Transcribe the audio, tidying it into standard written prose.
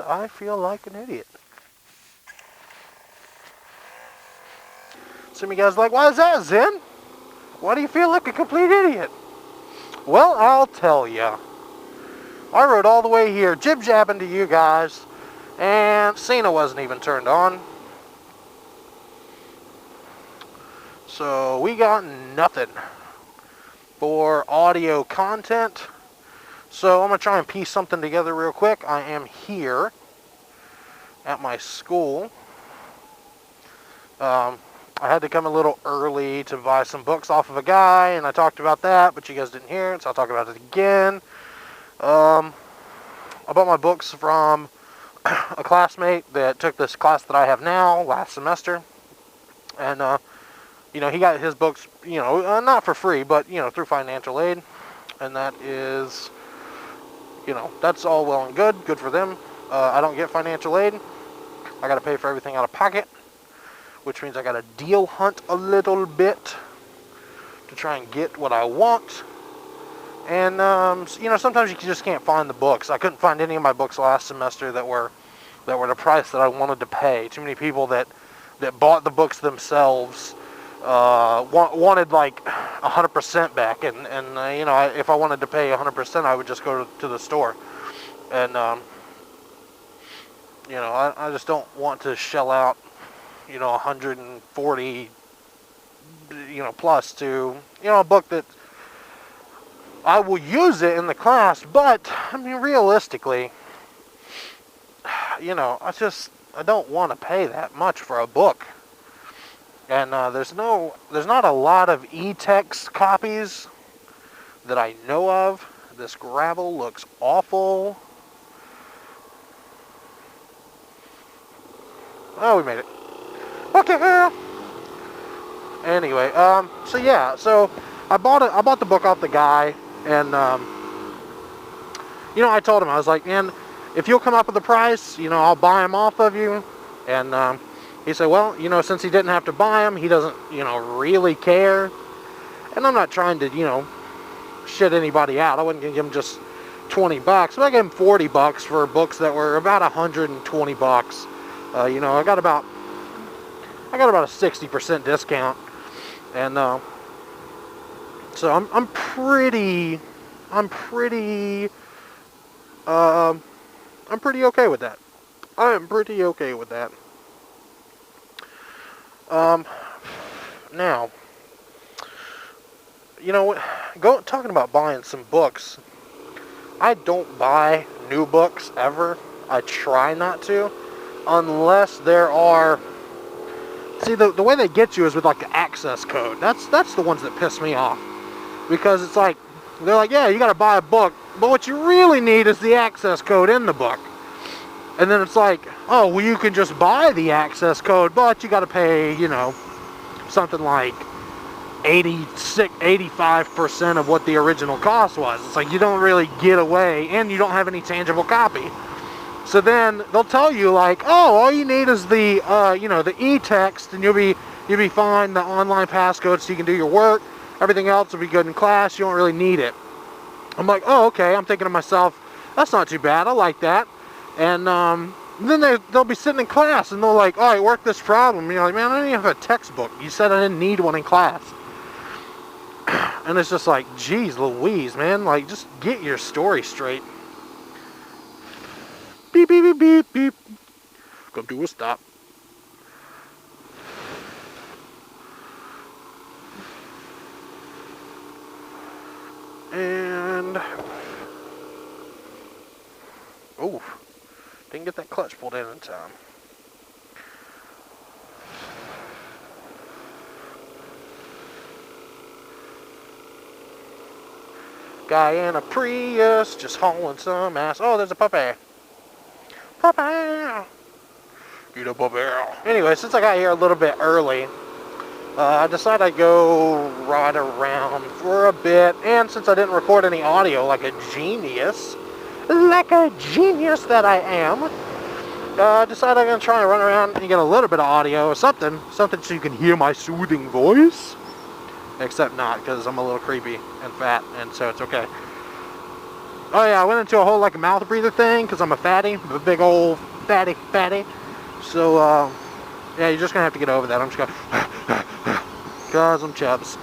I feel like an idiot. Some of you guys are like, why is that, Zen? Why do you feel like a complete idiot? Well, I'll tell ya. I rode all the way here, jib-jabbing to you guys, and Cena wasn't even turned on. So we got nothing for audio content. So I'm going to try and piece something together real quick. I am here at my school. I had to come a little early to buy some books off of a guy, and I talked about that, but you guys didn't hear it, so I'll talk about it again. I bought my books from a classmate that took this class that I have now last semester, and he got his books, not for free, but through financial aid, and that is, that's all well and good for them. I don't get financial aid. I got to pay for everything out of pocket, which means I got to deal hunt a little bit to try and get what I want. And, sometimes you just can't find the books. I couldn't find any of my books last semester that were the price that I wanted to pay. Too many people that bought the books themselves wanted like 100% back. And if I wanted to pay 100%, I would just go to the store. And, I just don't want to shell out 140, plus to, a book that I will use it in the class, but, realistically, I don't want to pay that much for a book. And there's not a lot of e-text copies that I know of. This gravel looks awful. Oh, we made it. Okay. Anyway, so I bought the book off the guy, and I told him, I was like, man, if you'll come up with a price, I'll buy them off of you. And he said, well, since he didn't have to buy them, he doesn't, really care. And I'm not trying to, shit anybody out. I wasn't gonna give him just $20, but I gave him $40 for books that were about $120. I got about a 60% discount, and so I'm pretty okay with that. I am pretty okay with that. Now, talking about buying some books, I don't buy new books ever. I try not to, unless there are. See, the way they get you is with like the access code. That's the ones that piss me off, because it's like they're like, yeah, you got to buy a book, but what you really need is the access code in the book. And then it's like, oh, well, you can just buy the access code, but you got to pay, something like 85% of what the original cost was. It's like you don't really get away, and you don't have any tangible copy. So then they'll tell you like, oh, all you need is the, the e-text, and you'll be fine. The online passcode, so you can do your work. Everything else will be good in class. You don't really need it. I'm like, oh, okay. I'm thinking to myself, that's not too bad. I like that. And then they'll be sitting in class, and they'll like, all right, work this problem. And you're like, man, I don't even have a textbook. You said I didn't need one in class. And it's just like, geez Louise, man. Like, just get your story straight. Beep, beep, beep, beep, beep. Come to a stop. And... oh, didn't get that clutch pulled in time. Guy in a Prius, just hauling some ass. Oh, there's a puppy. Puppy. Get a puppy. Anyway, since I got here a little bit early, I decided I'd go ride around for a bit. And since I didn't record any audio like a genius that I am, I decided I'm going to try and run around and get a little bit of audio or something so you can hear my soothing voice. Except not, because I'm a little creepy and fat, and so it's okay. Oh yeah, I went into a whole like a mouth breather thing because I'm a fatty, a big old fatty. So yeah, you're just gonna have to get over that. I'm just gonna cause I'm chubs.